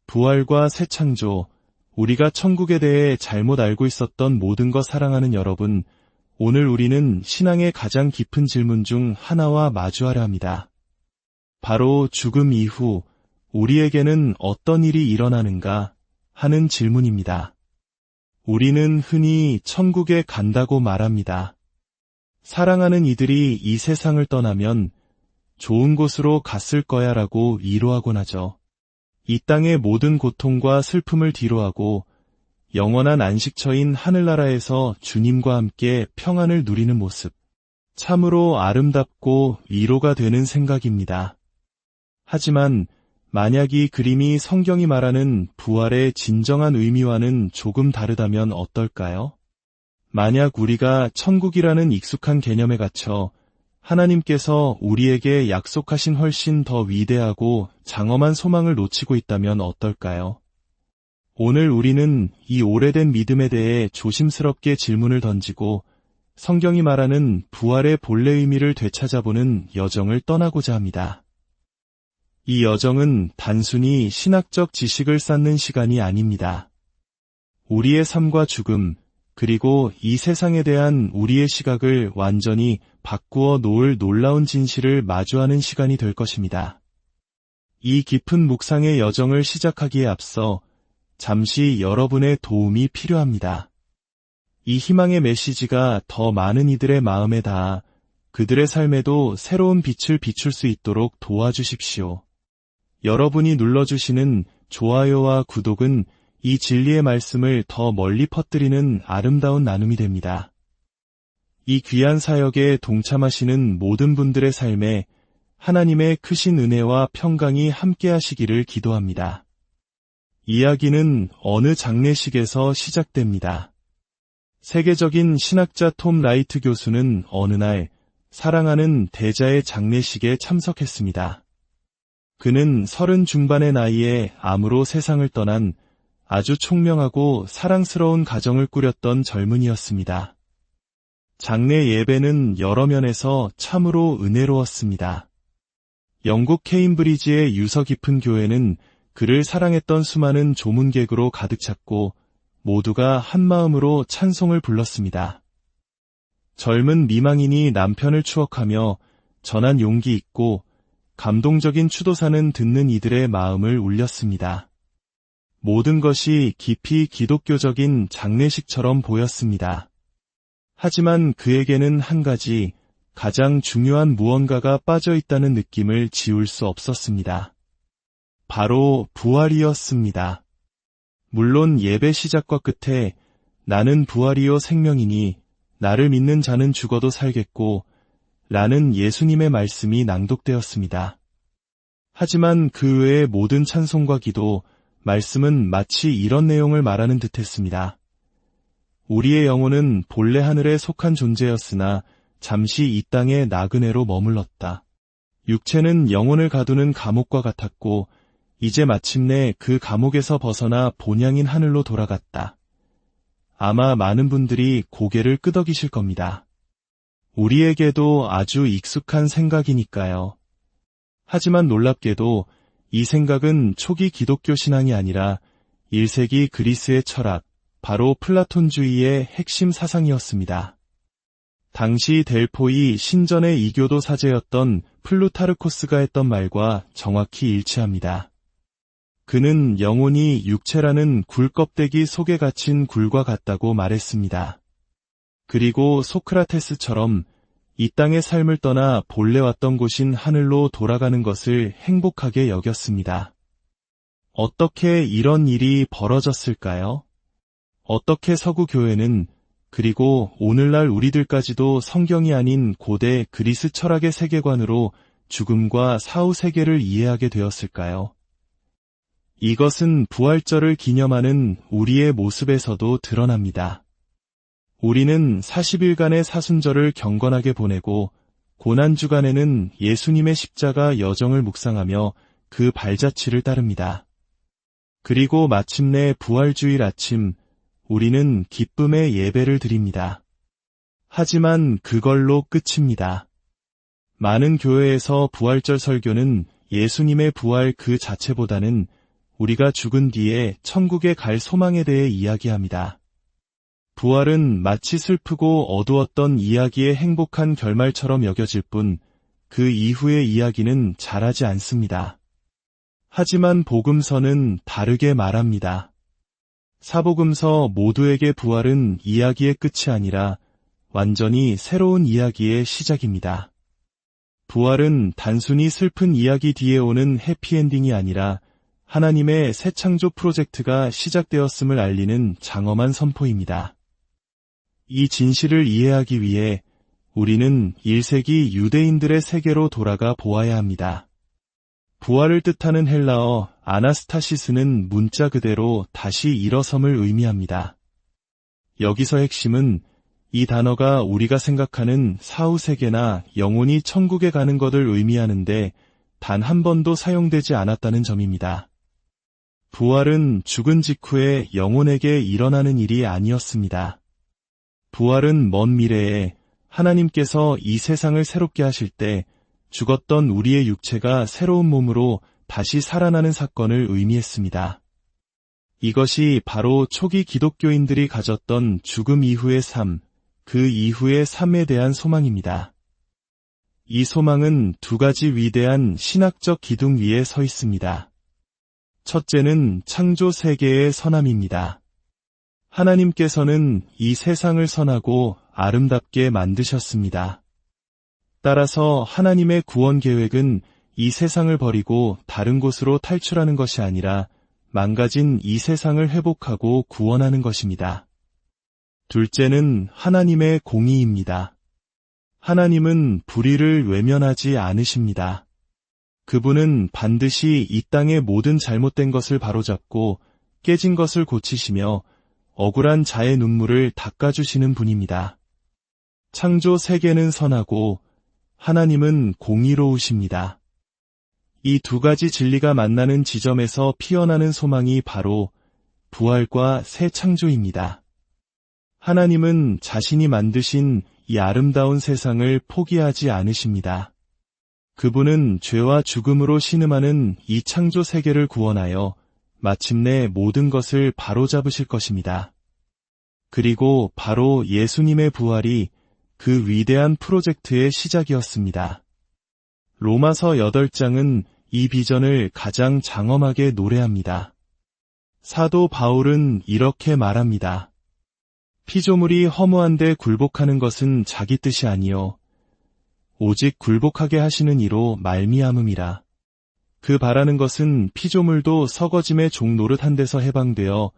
부활과 새 창조, 우리가 천국에 대해 잘못 알고 있었던 모든 것 사랑하는 여러분, 오늘 우리는 신앙의 가장 깊은 질문 중 하나와 마주하려 합니다. 바로 죽음 이후 우리에게는 어떤 일이 일어나는가 하는 질문입니다. 우리는 흔히 천국에 간다고 말합니다. 사랑하는 이들이 이 세상을 떠나면 좋은 곳으로 갔을 거야 라고 위로하곤 하죠. 이 땅의 모든 고통과 슬픔을 뒤로하고 영원한 안식처인 하늘나라에서 주님과 함께 평안을 누리는 모습, 참으로 아름답고 위로가 되는 생각입니다. 하지만 만약 이 그림이 성경이 말하는 부활의 진정한 의미와는 조금 다르다면 어떨까요? 만약 우리가 천국이라는 익숙한 개념에 갇혀 하나님께서 우리에게 약속하신 훨씬 더 위대하고 장엄한 소망을 놓치고 있다면 어떨까요? 오늘 우리는 이 오래된 믿음에 대해 조심스럽게 질문을 던지고 성경이 말하는 부활의 본래 의미를 되찾아보는 여정을 떠나고자 합니다. 이 여정은 단순히 신학적 지식을 쌓는 시간이 아닙니다. 우리의 삶과 죽음, 그리고 이 세상에 대한 우리의 시각을 완전히 바꾸어 놓을 놀라운 진실을 마주하는 시간이 될 것입니다. 이 깊은 묵상의 여정을 시작하기에 앞서 잠시 여러분의 도움이 필요합니다. 이 희망의 메시지가 더 많은 이들의 마음에 닿아 그들의 삶에도 새로운 빛을 비출 수 있도록 도와주십시오. 여러분이 눌러주시는 좋아요와 구독은 이 진리의 말씀을 더 멀리 퍼뜨리는 아름다운 나눔이 됩니다. 이 귀한 사역에 동참하시는 모든 분들의 삶에 하나님의 크신 은혜와 평강이 함께하시기를 기도합니다. 이야기는 어느 장례식에서 시작됩니다. 세계적인 신학자 톰 라이트 교수는 어느 날 사랑하는 대자의 장례식에 참석했습니다. 그는 30 중반의 나이에 암으로 세상을 떠난 아주 총명하고 사랑스러운 가정을 꾸렸던 젊은이였습니다. 장례 예배는 여러 면에서 참으로 은혜로웠습니다. 영국 케임브리지의 유서 깊은 교회는 그를 사랑했던 수많은 조문객으로 가득 찼고 모두가 한마음으로 찬송을 불렀습니다. 젊은 미망인이 남편을 추억하며 전한 용기 있고 감동적인 추도사는 듣는 이들의 마음을 울렸습니다. 모든 것이 깊이 기독교적인 장례식처럼 보였습니다. 하지만 그에게는 한 가지 가장 중요한 무언가가 빠져 있다는 느낌을 지울 수 없었습니다. 바로 부활이었습니다. 물론 예배 시작과 끝에 나는 부활이요 생명이니 나를 믿는 자는 죽어도 살겠고 라는 예수님의 말씀이 낭독되었습니다. 하지만 그 외의 모든 찬송과 기도, 말씀은 마치 이런 내용을 말하는 듯했습니다. 우리의 영혼은 본래 하늘에 속한 존재였으나 잠시 이 땅의 나그네로 머물렀다. 육체는 영혼을 가두는 감옥과 같았고 이제 마침내 그 감옥에서 벗어나 본향인 하늘로 돌아갔다. 아마 많은 분들이 고개를 끄덕이실 겁니다. 우리에게도 아주 익숙한 생각이니까요. 하지만 놀랍게도 이 생각은 초기 기독교 신앙이 아니라 1세기 그리스의 철학, 바로 플라톤주의의 핵심 사상이었습니다. 당시 델포이 신전의 이교도 사제였던 플루타르코스가 했던 말과 정확히 일치합니다. 그는 영혼이 육체라는 굴껍데기 속에 갇힌 굴과 같다고 말했습니다. 그리고 소크라테스처럼 이 땅의 삶을 떠나 본래 왔던 곳인 하늘로 돌아가는 것을 행복하게 여겼습니다. 어떻게 이런 일이 벌어졌을까요? 어떻게 서구 교회는 그리고 오늘날 우리들까지도 성경이 아닌 고대 그리스 철학의 세계관으로 죽음과 사후 세계를 이해하게 되었을까요? 이것은 부활절을 기념하는 우리의 모습에서도 드러납니다. 우리는 40일간의 사순절을 경건하게 보내고 고난주간에는 예수님의 십자가 여정을 묵상하며 그 발자취를 따릅니다. 그리고 마침내 부활주일 아침 우리는 기쁨의 예배를 드립니다. 하지만 그걸로 끝입니다. 많은 교회에서 부활절 설교는 예수님의 부활 그 자체보다는 우리가 죽은 뒤에 천국에 갈 소망에 대해 이야기합니다. 부활은 마치 슬프고 어두웠던 이야기의 행복한 결말처럼 여겨질 뿐 그 이후의 이야기는 잘하지 않습니다. 하지만 복음서는 다르게 말합니다. 사복음서 모두에게 부활은 이야기의 끝이 아니라 완전히 새로운 이야기의 시작입니다. 부활은 단순히 슬픈 이야기 뒤에 오는 해피엔딩이 아니라 하나님의 새 창조 프로젝트가 시작되었음을 알리는 장엄한 선포입니다. 이 진실을 이해하기 위해 우리는 1세기 유대인들의 세계로 돌아가 보아야 합니다. 부활을 뜻하는 헬라어 아나스타시스는 문자 그대로 다시 일어섬을 의미합니다. 여기서 핵심은 이 단어가 우리가 생각하는 사후세계나 영혼이 천국에 가는 것을 의미하는데 단 한 번도 사용되지 않았다는 점입니다. 부활은 죽은 직후에 영혼에게 일어나는 일이 아니었습니다. 부활은 먼 미래에 하나님께서 이 세상을 새롭게 하실 때 죽었던 우리의 육체가 새로운 몸으로 다시 살아나는 사건을 의미했습니다. 이것이 바로 초기 기독교인들이 가졌던 죽음 이후의 삶, 그 이후의 삶에 대한 소망입니다. 이 소망은 두 가지 위대한 신학적 기둥 위에 서 있습니다. 첫째는 창조 세계의 선함입니다. 하나님께서는 이 세상을 선하고 아름답게 만드셨습니다. 따라서 하나님의 구원 계획은 이 세상을 버리고 다른 곳으로 탈출하는 것이 아니라 망가진 이 세상을 회복하고 구원하는 것입니다. 둘째는 하나님의 공의입니다. 하나님은 불의를 외면하지 않으십니다. 그분은 반드시 이 땅의 모든 잘못된 것을 바로잡고 깨진 것을 고치시며 억울한 자의 눈물을 닦아주시는 분입니다. 창조 세계는 선하고 하나님은 공의로우십니다. 이 두 가지 진리가 만나는 지점에서 피어나는 소망이 바로 부활과 새 창조입니다. 하나님은 자신이 만드신 이 아름다운 세상을 포기하지 않으십니다. 그분은 죄와 죽음으로 신음하는 이 창조 세계를 구원하여 마침내 모든 것을 바로잡으실 것입니다. 그리고 바로 예수님의 부활이 그 위대한 프로젝트의 시작이었습니다. 로마서 8장은 이 비전을 가장 장엄하게 노래합니다. 사도 바울은 이렇게 말합니다. 피조물이 허무한데 굴복하는 것은 자기 뜻이 아니요 오직 굴복하게 하시는 이로 말미암음이라. 그 바라는 것은 피조물도 썩어짐의 종 노릇한 데서 해방되어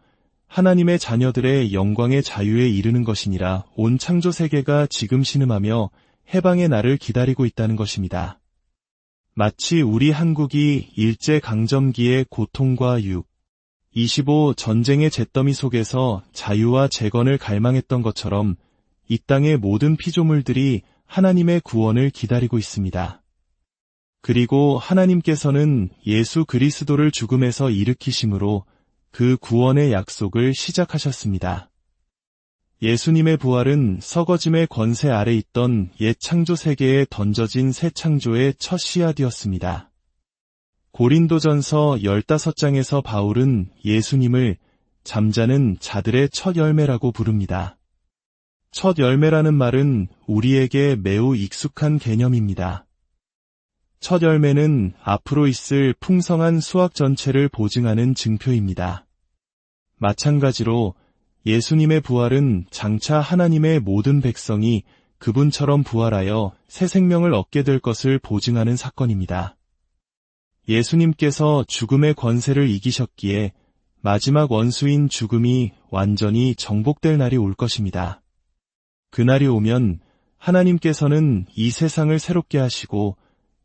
하나님의 자녀들의 영광의 자유에 이르는 것이니라. 온 창조 세계가 지금 신음하며 해방의 날을 기다리고 있다는 것입니다. 마치 우리 한국이 일제강점기의 고통과 육, 25 전쟁의 잿더미 속에서 자유와 재건을 갈망했던 것처럼 이 땅의 모든 피조물들이 하나님의 구원을 기다리고 있습니다. 그리고 하나님께서는 예수 그리스도를 죽음에서 일으키심으로 그 구원의 약속을 시작하셨습니다. 예수님의 부활은 썩어짐의 권세 아래 있던 옛 창조 세계에 던져진 새 창조의 첫 씨앗이었습니다. 고린도전서 15장에서 바울은 예수님을 잠자는 자들의 첫 열매라고 부릅니다. 첫 열매라는 말은 우리에게 매우 익숙한 개념입니다. 첫 열매는 앞으로 있을 풍성한 수확 전체를 보증하는 증표입니다. 마찬가지로 예수님의 부활은 장차 하나님의 모든 백성이 그분처럼 부활하여 새 생명을 얻게 될 것을 보증하는 사건입니다. 예수님께서 죽음의 권세를 이기셨기에 마지막 원수인 죽음이 완전히 정복될 날이 올 것입니다. 그날이 오면 하나님께서는 이 세상을 새롭게 하시고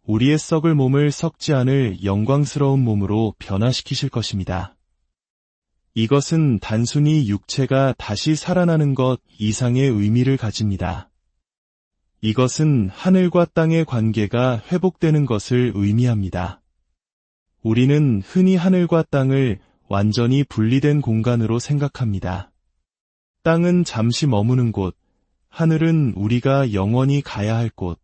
우리의 썩을 몸을 썩지 않을 영광스러운 몸으로 변화시키실 것입니다. 이것은 단순히 육체가 다시 살아나는 것 이상의 의미를 가집니다. 이것은 하늘과 땅의 관계가 회복되는 것을 의미합니다. 우리는 흔히 하늘과 땅을 완전히 분리된 공간으로 생각합니다. 땅은 잠시 머무는 곳, 하늘은 우리가 영원히 가야 할 곳.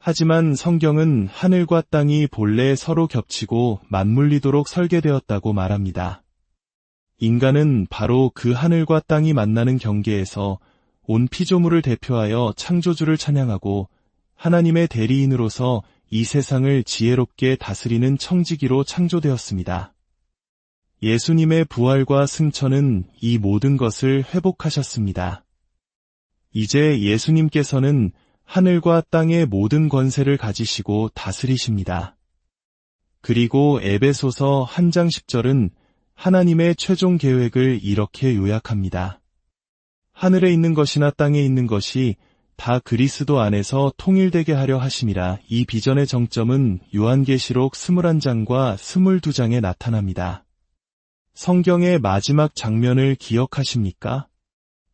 하지만 성경은 하늘과 땅이 본래 서로 겹치고 맞물리도록 설계되었다고 말합니다. 인간은 바로 그 하늘과 땅이 만나는 경계에서 온 피조물을 대표하여 창조주를 찬양하고 하나님의 대리인으로서 이 세상을 지혜롭게 다스리는 청지기로 창조되었습니다. 예수님의 부활과 승천은 이 모든 것을 회복하셨습니다. 이제 예수님께서는 하늘과 땅의 모든 권세를 가지시고 다스리십니다. 그리고 에베소서 1장 10절은 하나님의 최종 계획을 이렇게 요약합니다. 하늘에 있는 것이나 땅에 있는 것이 다 그리스도 안에서 통일되게 하려 하심이라. 이 비전의 정점은 요한계시록 21장과 22장에 나타납니다. 성경의 마지막 장면을 기억하십니까?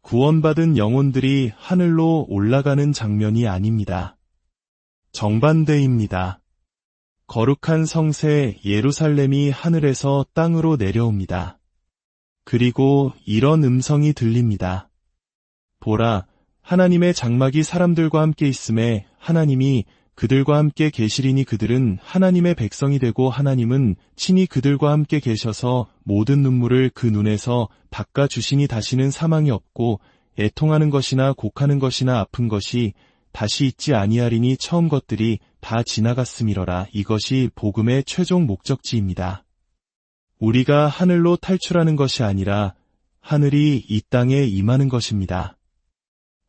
구원받은 영혼들이 하늘로 올라가는 장면이 아닙니다. 정반대입니다. 거룩한 성새 예루살렘이 하늘에서 땅으로 내려옵니다. 그리고 이런 음성이 들립니다. 보라, 하나님의 장막이 사람들과 함께 있음에 하나님이 그들과 함께 계시리니 그들은 하나님의 백성이 되고 하나님은 친히 그들과 함께 계셔서 모든 눈물을 그 눈에서 닦아주시니 다시는 사망이 없고 애통하는 것이나 곡하는 것이나 아픈 것이 다시 있지 아니하리니 처음 것들이 다 지나갔음이러라. 이것이 복음의 최종 목적지입니다. 우리가 하늘로 탈출하는 것이 아니라 하늘이 이 땅에 임하는 것입니다.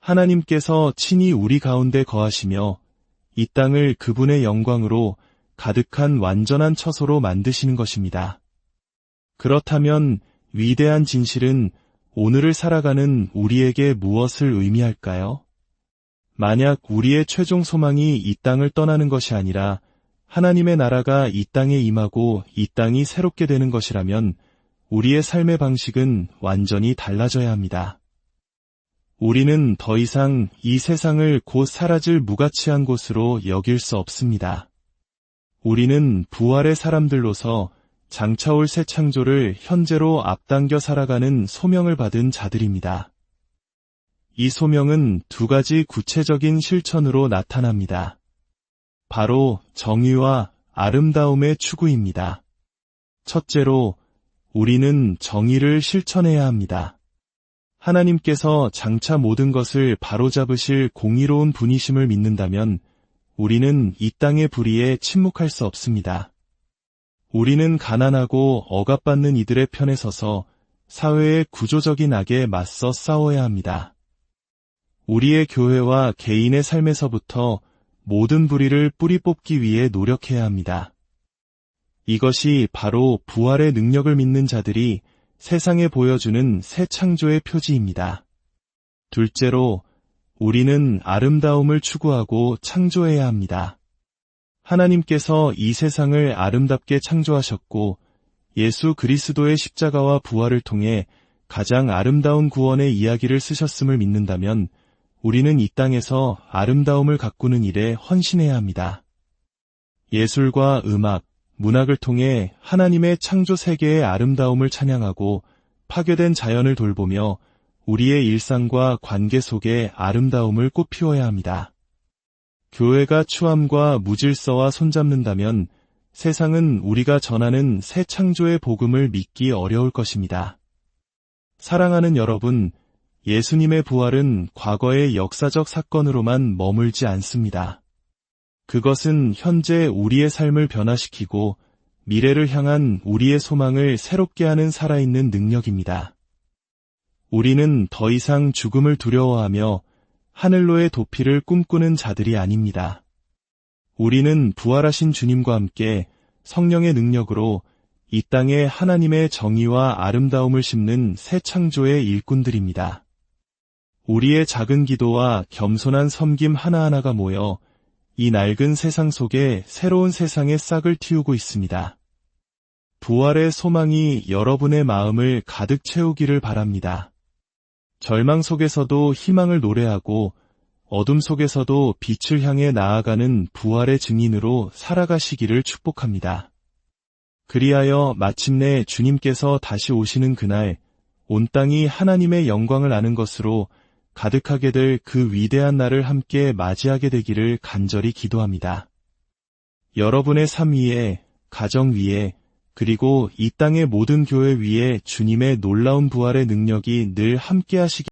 하나님께서 친히 우리 가운데 거하시며 이 땅을 그분의 영광으로 가득한 완전한 처소로 만드시는 것입니다. 그렇다면 위대한 진실은 오늘을 살아가는 우리에게 무엇을 의미할까요? 만약 우리의 최종 소망이 이 땅을 떠나는 것이 아니라 하나님의 나라가 이 땅에 임하고 이 땅이 새롭게 되는 것이라면 우리의 삶의 방식은 완전히 달라져야 합니다. 우리는 더 이상 이 세상을 곧 사라질 무가치한 곳으로 여길 수 없습니다. 우리는 부활의 사람들로서 장차 올 새 창조를 현재로 앞당겨 살아가는 소명을 받은 자들입니다. 이 소명은 두 가지 구체적인 실천으로 나타납니다. 바로 정의와 아름다움의 추구입니다. 첫째로, 우리는 정의를 실천해야 합니다. 하나님께서 장차 모든 것을 바로잡으실 공의로운 분이심을 믿는다면 우리는 이 땅의 불의에 침묵할 수 없습니다. 우리는 가난하고 억압받는 이들의 편에 서서 사회의 구조적인 악에 맞서 싸워야 합니다. 우리의 교회와 개인의 삶에서부터 모든 불의를 뿌리 뽑기 위해 노력해야 합니다. 이것이 바로 부활의 능력을 믿는 자들이 세상에 보여주는 새 창조의 표지입니다. 둘째로, 우리는 아름다움을 추구하고 창조해야 합니다. 하나님께서 이 세상을 아름답게 창조하셨고 예수 그리스도의 십자가와 부활을 통해 가장 아름다운 구원의 이야기를 쓰셨음을 믿는다면 우리는 이 땅에서 아름다움을 가꾸는 일에 헌신해야 합니다. 예술과 음악, 문학을 통해 하나님의 창조 세계의 아름다움을 찬양하고 파괴된 자연을 돌보며 우리의 일상과 관계 속에 아름다움을 꽃피워야 합니다. 교회가 추함과 무질서와 손잡는다면 세상은 우리가 전하는 새 창조의 복음을 믿기 어려울 것입니다. 사랑하는 여러분, 예수님의 부활은 과거의 역사적 사건으로만 머물지 않습니다. 그것은 현재 우리의 삶을 변화시키고 미래를 향한 우리의 소망을 새롭게 하는 살아있는 능력입니다. 우리는 더 이상 죽음을 두려워하며 하늘로의 도피를 꿈꾸는 자들이 아닙니다. 우리는 부활하신 주님과 함께 성령의 능력으로 이 땅에 하나님의 정의와 아름다움을 심는 새 창조의 일꾼들입니다. 우리의 작은 기도와 겸손한 섬김 하나하나가 모여 이 낡은 세상 속에 새로운 세상의 싹을 틔우고 있습니다. 부활의 소망이 여러분의 마음을 가득 채우기를 바랍니다. 절망 속에서도 희망을 노래하고 어둠 속에서도 빛을 향해 나아가는 부활의 증인으로 살아가시기를 축복합니다. 그리하여 마침내 주님께서 다시 오시는 그날 온 땅이 하나님의 영광을 아는 것으로 가득하게 될 그 위대한 날을 함께 맞이하게 되기를 간절히 기도합니다. 여러분의 삶 위에, 가정 위에, 그리고 이 땅의 모든 교회 위에 주님의 놀라운 부활의 능력이 늘 함께 하시기